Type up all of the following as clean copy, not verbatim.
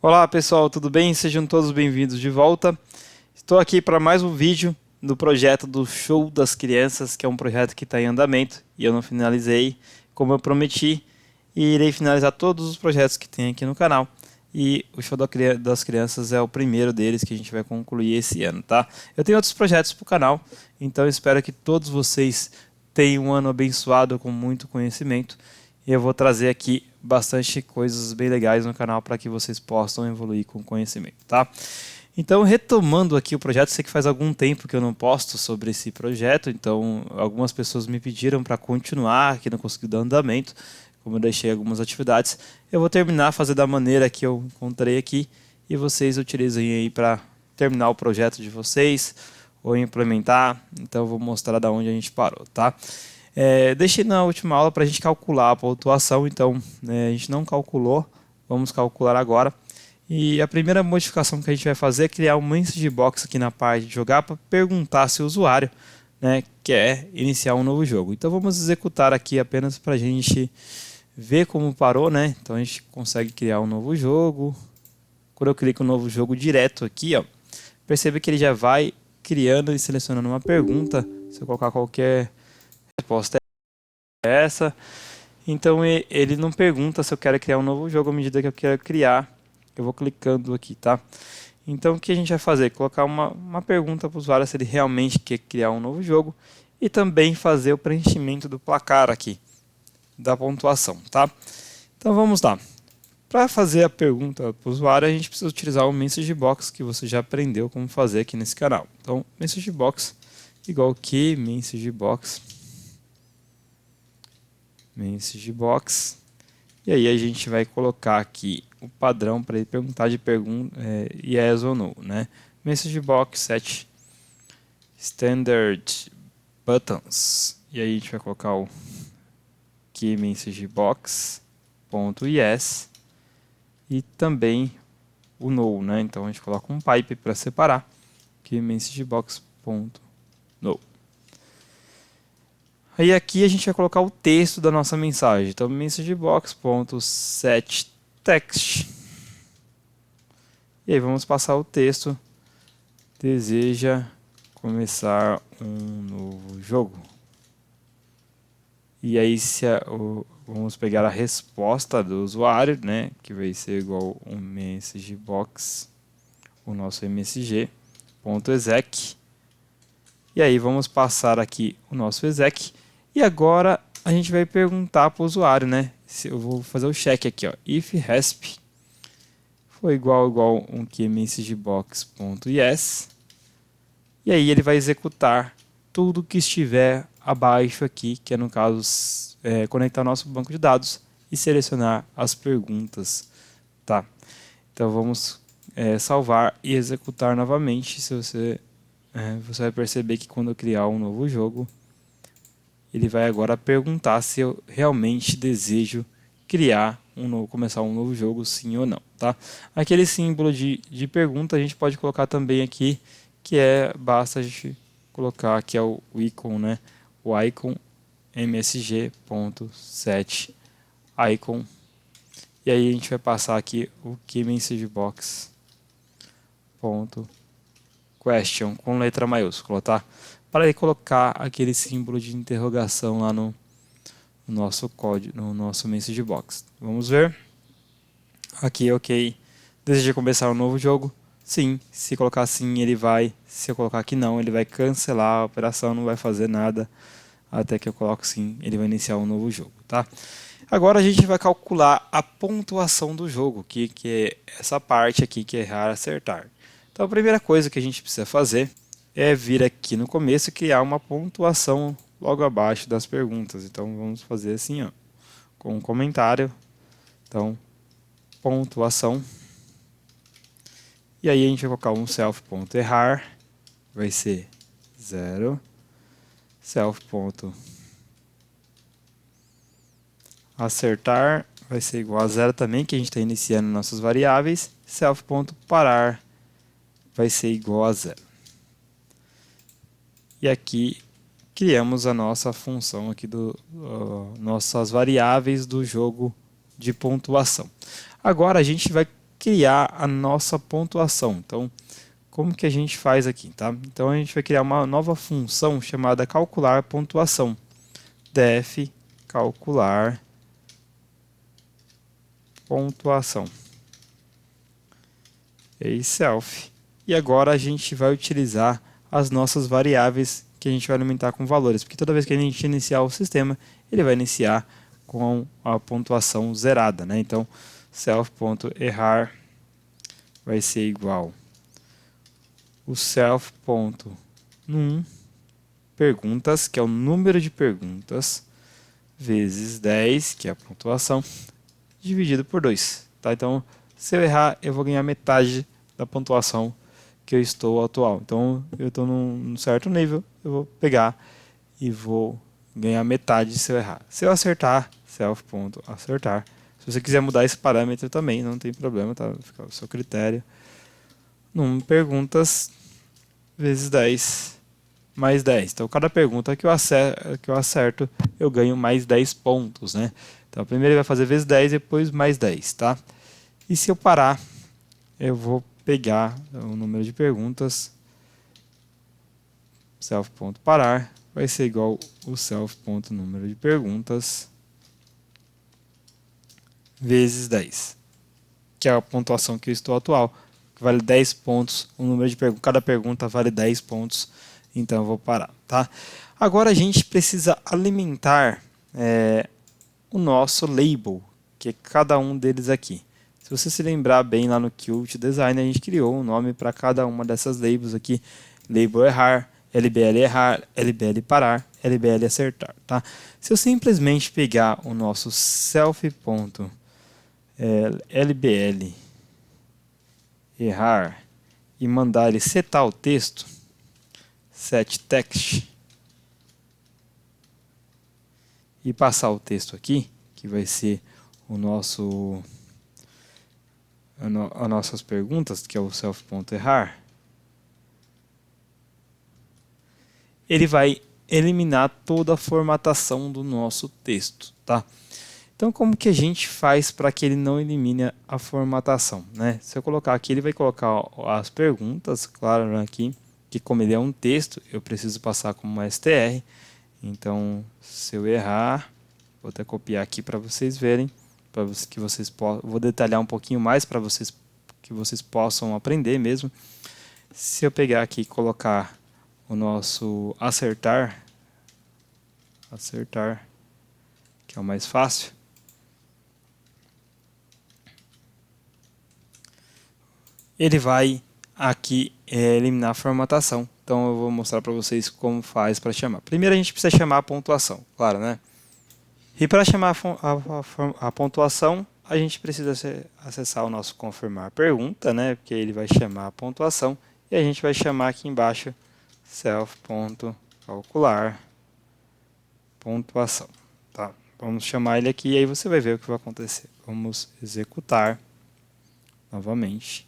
Olá pessoal, tudo bem? Sejam todos bem-vindos de volta. Estou aqui para mais um vídeo do projeto do Show das Crianças, que é um projeto que está em andamento e eu não finalizei como eu prometi. E irei finalizar todos os projetos que tem aqui no canal. E o Show das Crianças é o primeiro deles que a gente vai concluir esse ano, tá? Eu tenho outros projetos para o canal, então espero que todos vocês tenham um ano abençoado com muito conhecimento. E eu vou trazer aqui bastante coisas bem legais no canal para que vocês possam evoluir com conhecimento, tá? Então, retomando aqui o projeto, sei que faz algum tempo que eu não posto sobre esse projeto, então algumas pessoas me pediram para continuar, que não consegui dar andamento, como eu deixei algumas atividades. Eu vou terminar, fazer da maneira que eu encontrei aqui e vocês utilizem aí para terminar o projeto de vocês ou implementar. Então, eu vou mostrar da onde a gente parou, tá? Deixei na última aula para a gente calcular a pontuação, então a gente não calculou, vamos calcular agora. E a primeira modificação que a gente vai fazer é criar um message box aqui na parte de jogar para perguntar se o usuário quer iniciar um novo jogo. Então vamos executar aqui apenas para a gente ver como parou, né? Então a gente consegue criar um novo jogo. Quando eu clico no novo jogo direto aqui, ó, percebe que ele já vai criando e selecionando uma pergunta. Se eu colocar qualquer resposta é essa. Então ele não pergunta se eu quero criar um novo jogo à medida que eu quero criar. Eu vou clicando aqui, tá? Então o que a gente vai fazer? Colocar uma pergunta para o usuário se ele realmente quer criar um novo jogo e também fazer o preenchimento do placar aqui, da pontuação, tá? Então vamos lá. Para fazer a pergunta para o usuário, a gente precisa utilizar o Message Box que você já aprendeu como fazer aqui nesse canal. Então, Message Box igual que Message Box e aí a gente vai colocar aqui o padrão para ele perguntar de yes ou no, né? Message box set standard buttons e aí a gente vai colocar o key message box ponto yes e também o no, né? Então a gente coloca um pipe para separar key message box ponto no. Aí aqui a gente vai colocar o texto da nossa mensagem. Então, messagebox.setText. E aí vamos passar o texto. Deseja começar um novo jogo. E aí vamos pegar a resposta do usuário, né, que vai ser igual um messagebox, o nosso msg.exec. E aí vamos passar aqui o nosso exec. E agora a gente vai perguntar para o usuário, né? Eu vou fazer o check aqui, ó. If resp foi igual um key messagebox.yes. E aí ele vai executar tudo que estiver abaixo aqui, que é no caso conectar o nosso banco de dados e selecionar as perguntas, tá? Então vamos salvar e executar novamente. Se você vai perceber que quando eu criar um novo jogo, ele vai agora perguntar se eu realmente desejo começar um novo jogo, sim ou não, tá? Aquele símbolo de pergunta a gente pode colocar também aqui, basta a gente colocar aqui o icon, né? O icon msg.set icon. E aí a gente vai passar aqui o keyMessageBox.question com letra maiúscula, tá? Para ele colocar aquele símbolo de interrogação lá no nosso código, no nosso message box. Vamos ver. Aqui, ok. Deseja começar um novo jogo? Sim. Se colocar sim, ele vai. Se eu colocar que não, ele vai cancelar a operação, não vai fazer nada. Até que eu coloco sim, ele vai iniciar um novo jogo, tá? Agora a gente vai calcular a pontuação do jogo, que é essa parte aqui que é errar, acertar. Então a primeira coisa que a gente precisa fazer é vir aqui no começo e criar uma pontuação logo abaixo das perguntas. Então vamos fazer assim, ó, com um comentário. Então, pontuação. E aí a gente vai colocar um self.errar, vai ser 0. Self.acertar vai ser igual a 0 também, que a gente está iniciando nossas variáveis. Self.parar vai ser igual a 0. E aqui criamos a nossa função aqui nossas variáveis do jogo de pontuação. Agora a gente vai criar a nossa pontuação. Então, como que a gente faz aqui, tá? Então a gente vai criar uma nova função chamada calcular pontuação. def calcular pontuação. E self. E agora a gente vai utilizar as nossas variáveis que a gente vai alimentar com valores, porque toda vez que a gente iniciar o sistema, ele vai iniciar com a pontuação zerada, né? Então, self.errar vai ser igual o self.num perguntas, que é o número de perguntas, vezes 10, que é a pontuação, dividido por 2. Tá? Então, se eu errar, eu vou ganhar metade da pontuação que eu estou atual. Então, eu estou num certo nível, eu vou pegar e vou ganhar metade se eu errar. Se eu acertar, self.acertar. Se você quiser mudar esse parâmetro também, não tem problema, tá? Fica o seu critério. Num perguntas vezes 10 mais 10. Então, cada pergunta que eu acerto, eu ganho mais 10 pontos, né? Então, primeiro ele vai fazer vezes 10, depois mais 10, tá? E se eu parar, eu vou pegar o número de perguntas, self.parar, vai ser igual o self.número de perguntas vezes 10, que é a pontuação que eu estou atual, que vale 10 pontos, o número de perguntas, cada pergunta vale 10 pontos, então eu vou parar, tá? Agora a gente precisa alimentar o nosso label, que é cada um deles aqui. Se você se lembrar bem lá no Qt Design, a gente criou um nome para cada uma dessas labels aqui, label errar, LBL errar, LBL parar, LBL acertar, tá? Se eu simplesmente pegar o nosso self.lbl errar e mandar ele setar o texto, set text, e passar o texto aqui, que vai ser o nosso as nossas perguntas, que é o self.errar, ele vai eliminar toda a formatação do nosso texto, tá? Então, como que a gente faz para que ele não elimine a formatação, né? Se eu colocar aqui, ele vai colocar as perguntas, claro, aqui, que como ele é um texto, eu preciso passar como uma str. Então, se eu errar, vou até copiar aqui para vocês verem, para que vocês vou detalhar um pouquinho mais para vocês, que vocês possam aprender mesmo. Se eu pegar aqui e colocar o nosso acertar, que é o mais fácil, ele vai aqui eliminar a formatação. Então eu vou mostrar para vocês como faz para chamar. Primeiro a gente precisa chamar a pontuação, claro, né? E para chamar a pontuação, a gente precisa acessar o nosso confirmar pergunta, né? Porque ele vai chamar a pontuação e a gente vai chamar aqui embaixo self.calcular pontuação, tá? Vamos chamar ele aqui e aí você vai ver o que vai acontecer. Vamos executar novamente.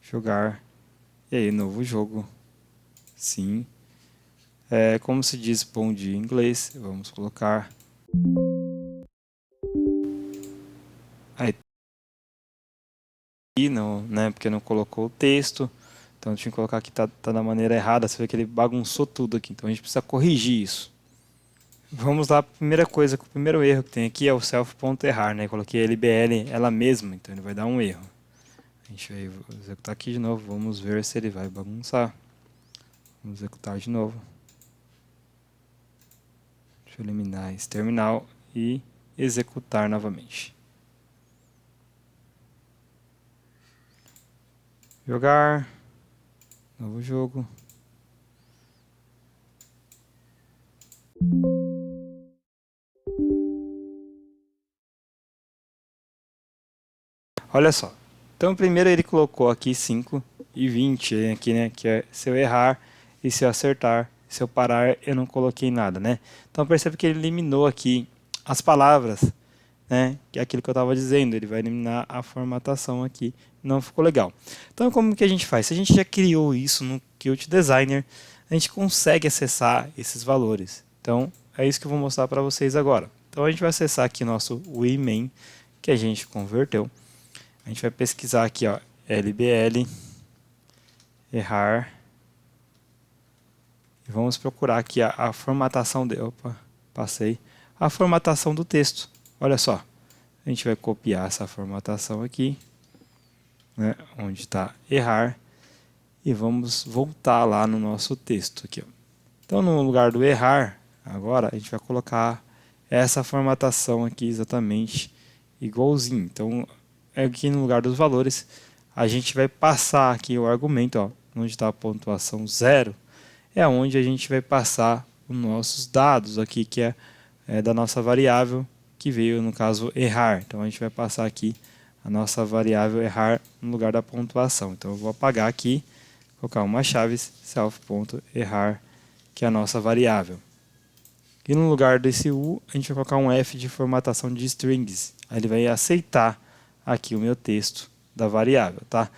Jogar. E aí, novo jogo. Sim. Como se diz bom dia em inglês, vamos colocar aí não, né, porque não colocou o texto, então tinha que colocar aqui, tá da maneira errada, você vê que ele bagunçou tudo aqui, então a gente precisa corrigir isso. Vamos lá, a primeira coisa, o primeiro erro que tem aqui é o self.errar, né, coloquei LBL ela mesma, então ele vai dar um erro. A gente vai executar aqui de novo, vamos ver se ele vai bagunçar. Vamos executar de novo. Deixa eu eliminar esse terminal e executar novamente. Jogar. Novo jogo. Olha só. Então primeiro ele colocou aqui 5 e 20, aqui, né, que é se eu errar e se eu acertar. Se eu parar, eu não coloquei nada, né? Então percebe que ele eliminou aqui as palavras, né? Que é aquilo que eu estava dizendo, ele vai eliminar a formatação aqui. Não ficou legal. Então como que a gente faz? Se a gente já criou isso no Qt Designer, a gente consegue acessar esses valores. Então é isso que eu vou mostrar para vocês agora. Então a gente vai acessar aqui nosso WIMAin, que a gente converteu. A gente vai pesquisar aqui, ó, LBL, errar. E vamos procurar aqui a formatação de... Opa, passei. A formatação do texto. Olha só. A gente vai copiar essa formatação aqui, né, onde está errar. E vamos voltar lá no nosso texto aqui, ó. Então, no lugar do errar, agora a gente vai colocar essa formatação aqui exatamente igualzinho. Então, aqui no lugar dos valores, a gente vai passar aqui o argumento, ó, onde está a pontuação 0, é onde a gente vai passar os nossos dados aqui, que é da nossa variável, que veio, no caso, errar. Então, a gente vai passar aqui a nossa variável errar no lugar da pontuação. Então, eu vou apagar aqui, colocar uma chave self.errar, que é a nossa variável. E no lugar desse U, a gente vai colocar um F de formatação de strings. Aí ele vai aceitar aqui o meu texto da variável, tá?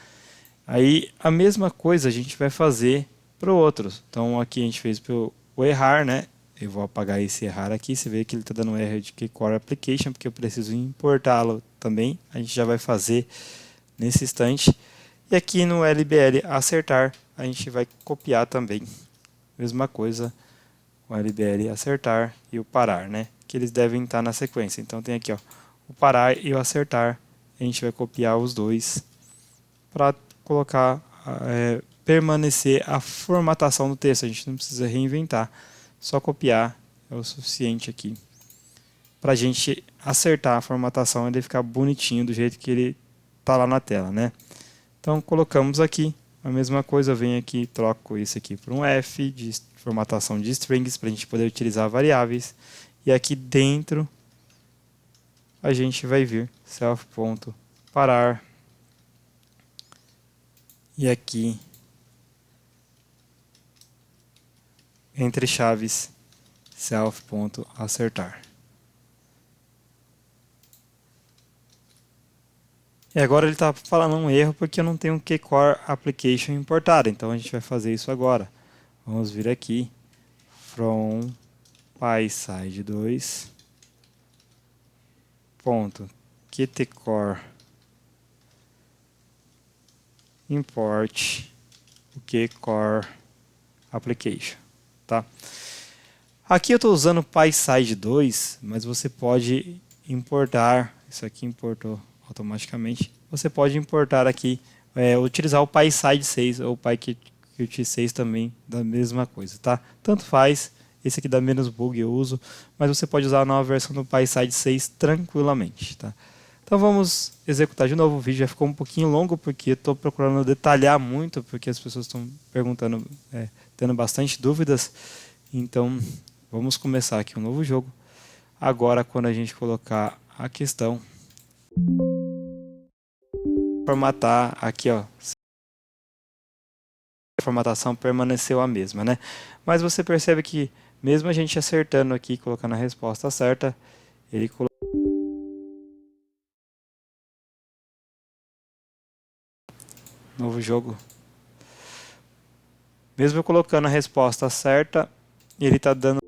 Aí a mesma coisa a gente vai fazer para o outro. Então aqui a gente fez o errar, né? Eu vou apagar esse errar aqui. Você vê que ele está dando um erro de Keycore Application, porque eu preciso importá-lo também. A gente já vai fazer nesse instante. E aqui no LBL acertar, a gente vai copiar também. Mesma coisa, o LBL acertar e o parar, né? Que eles devem estar na sequência. Então tem aqui, ó, o parar e o acertar. A gente vai copiar os dois para colocar, permanecer a formatação do texto. A gente não precisa reinventar, só copiar é o suficiente aqui para a gente acertar a formatação e ele ficar bonitinho do jeito que ele está lá na tela, né? Então colocamos aqui a mesma coisa, venho aqui, troco isso aqui por um F de formatação de strings para a gente poder utilizar variáveis, e aqui dentro a gente vai vir self.parar, e aqui entre chaves self.acertar. E agora ele está falando um erro porque eu não tenho um Keycore Application importado, então a gente vai fazer isso agora. Vamos vir aqui, from PySide2 .keycore import o Keycore Application, tá? Aqui eu estou usando PySide2, mas você pode importar, isso aqui importou automaticamente, você pode importar aqui, utilizar o PySide6 ou o PyQt6 também, da mesma coisa, tá? Tanto faz, esse aqui dá menos bug, eu uso, mas você pode usar a nova versão do PySide6 tranquilamente, tá? Então vamos executar de novo. O vídeo já ficou um pouquinho longo porque eu estou procurando detalhar muito, porque as pessoas estão perguntando, tendo bastante dúvidas. Então vamos começar aqui um novo jogo. Agora, quando a gente colocar a questão, formatar aqui, ó, a formatação permaneceu a mesma, né? Mas você percebe que mesmo a gente acertando aqui, colocando a resposta certa, ele colocou novo jogo. Mesmo eu colocando a resposta certa, ele está dando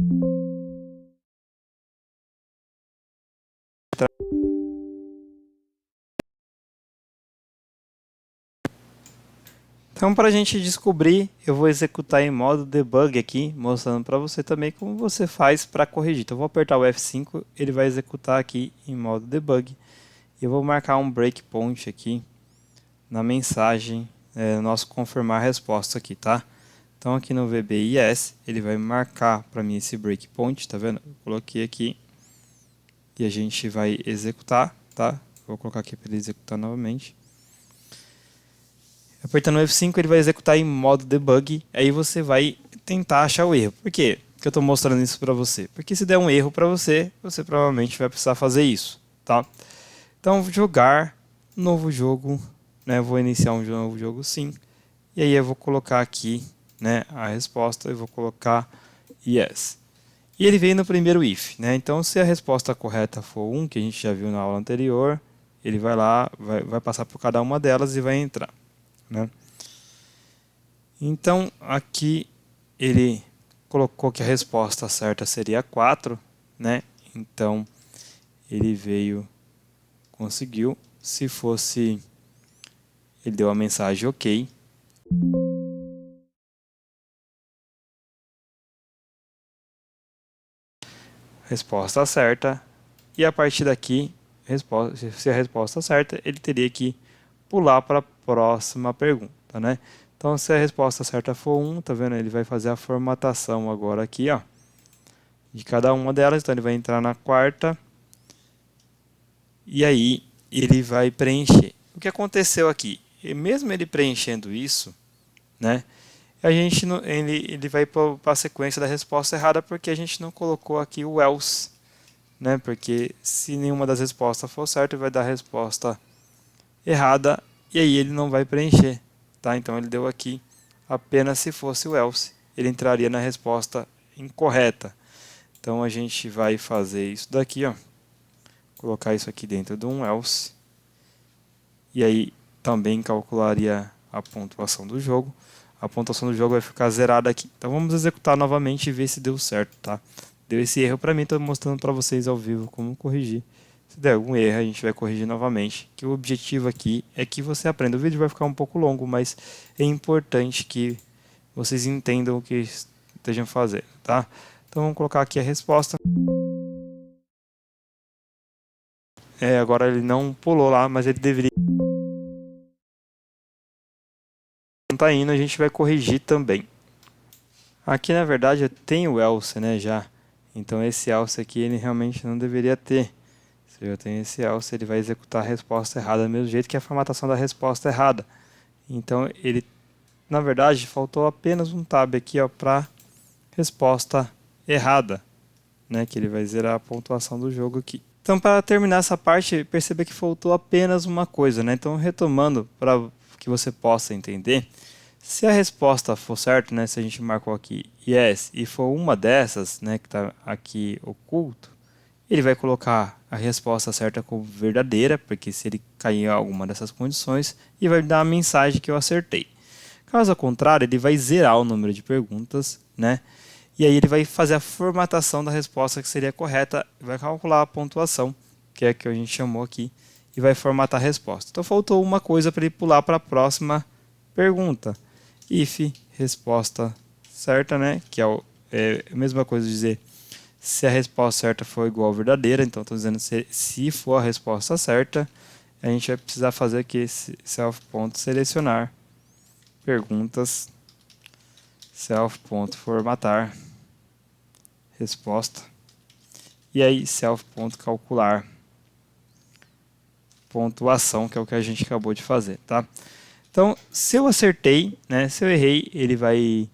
Então, para a gente descobrir, eu vou executar em modo debug aqui, mostrando para você também como você faz para corrigir. Então, eu vou apertar o F5, ele vai executar aqui em modo debug. E eu vou marcar um breakpoint aqui na mensagem, nosso confirmar a resposta aqui, tá? Então, aqui no VBIS, ele vai marcar para mim esse breakpoint, tá vendo? Eu coloquei aqui e a gente vai executar, tá? Vou colocar aqui para ele executar novamente. Apertando o F5, ele vai executar em modo debug, aí você vai tentar achar o erro. Por quê que eu estou mostrando isso para você? Porque se der um erro para você, você provavelmente vai precisar fazer isso, tá? Então, jogar, novo jogo, né? Vou iniciar um novo jogo sim, e aí eu vou colocar aqui, né, a resposta, eu vou colocar yes. E ele veio no primeiro if, né? Então, se a resposta correta for 1, que a gente já viu na aula anterior, ele vai lá, vai passar por cada uma delas e vai entrar, né? Então aqui ele colocou que a resposta certa seria 4, né? Então ele veio, conseguiu. Se fosse, ele deu a mensagem OK. Resposta certa. E a partir daqui, se a resposta certa, ele teria que pular para a próxima pergunta, né? Então, se a resposta certa for 1, tá vendo? Ele vai fazer a formatação agora aqui, ó, de cada uma delas. Então, ele vai entrar na quarta e aí ele vai preencher. O que aconteceu aqui? E mesmo ele preenchendo isso, né? Ele vai para a sequência da resposta errada porque a gente não colocou aqui o else, né? Porque se nenhuma das respostas for certa, ele vai dar a resposta errada e aí ele não vai preencher, tá? Então ele deu aqui apenas se fosse o else, ele entraria na resposta incorreta. Então a gente vai fazer isso daqui, ó, colocar isso aqui dentro de um else e aí também calcularia a pontuação do jogo. A pontuação do jogo vai ficar zerada aqui. Então vamos executar novamente e ver se deu certo, tá? Deu esse erro para mim, estou mostrando para vocês ao vivo como corrigir. Se der algum erro, a gente vai corrigir novamente. Que o objetivo aqui é que você aprenda. O vídeo vai ficar um pouco longo, mas é importante que vocês entendam o que estejam fazendo, tá? Então vamos colocar aqui a resposta. Agora ele não pulou lá, mas ele deveria. Não tá indo, a gente vai corrigir também. Aqui na verdade eu tenho o else, né, já. Então esse else aqui ele realmente não deveria ter. Se eu tenho esse else, ele vai executar a resposta errada do mesmo jeito que a formatação da resposta errada. Então ele, na verdade, faltou apenas um tab aqui, ó, para resposta errada, né, que ele vai zerar a pontuação do jogo aqui. Então, para terminar essa parte, perceba que faltou apenas uma coisa, né? Então, retomando para que você possa entender, se a resposta for certa, né, se a gente marcou aqui yes e for uma dessas, né, que está aqui oculto, ele vai colocar a resposta certa como verdadeira, porque se ele cair em alguma dessas condições, e vai dar a mensagem que eu acertei. Caso contrário, ele vai zerar o número de perguntas, né? E aí ele vai fazer a formatação da resposta que seria correta, vai calcular a pontuação, que é a que a gente chamou aqui, e vai formatar a resposta. Então faltou uma coisa para ele pular para a próxima pergunta. If resposta certa, né? Que é a mesma coisa de dizer se a resposta certa for igual a verdadeira. Então estou dizendo se for a resposta certa, a gente vai precisar fazer aqui esse self.selecionar perguntas, self.formatar resposta e aí self.calcular pontuação, que é o que a gente acabou de fazer, tá? Então, se eu acertei, né, se eu errei, ele vai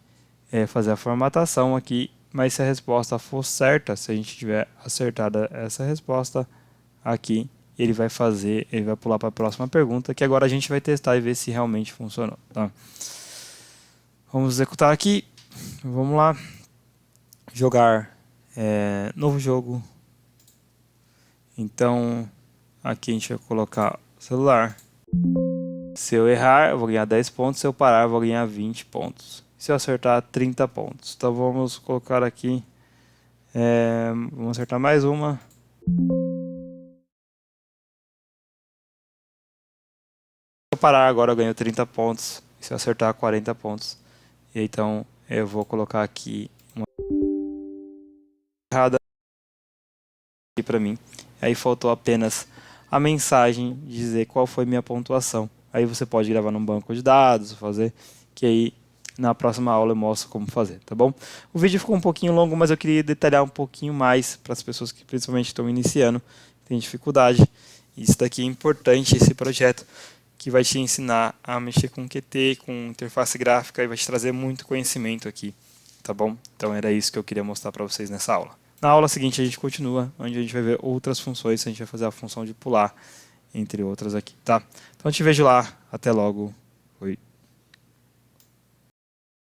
fazer a formatação aqui, mas se a resposta for certa, se a gente tiver acertada essa resposta aqui, ele vai pular para a próxima pergunta, que agora a gente vai testar e ver se realmente funcionou, tá? Vamos executar aqui, vamos lá, jogar novo jogo. Então, aqui a gente vai colocar celular. Se eu errar, eu vou ganhar 10 pontos. Se eu parar, eu vou ganhar 20 pontos. Se eu acertar, 30 pontos. Então vamos colocar aqui. Vamos acertar mais uma. Se eu parar agora, eu ganho 30 pontos. Se eu acertar, 40 pontos. E então eu vou colocar aqui uma errada aqui para mim. Aí faltou apenas a mensagem de dizer qual foi minha pontuação. Aí você pode gravar num banco de dados, fazer, que aí na próxima aula eu mostro como fazer, tá bom? O vídeo ficou um pouquinho longo, mas eu queria detalhar um pouquinho mais para as pessoas que principalmente estão iniciando, têm dificuldade. Isso daqui é importante, esse projeto, que vai te ensinar a mexer com Qt, com interface gráfica e vai te trazer muito conhecimento aqui, tá bom? Então era isso que eu queria mostrar para vocês nessa aula. Na aula seguinte a gente continua, onde a gente vai ver outras funções, a gente vai fazer a função de pular, entre outras aqui, tá? Então eu te vejo lá, até logo, fui.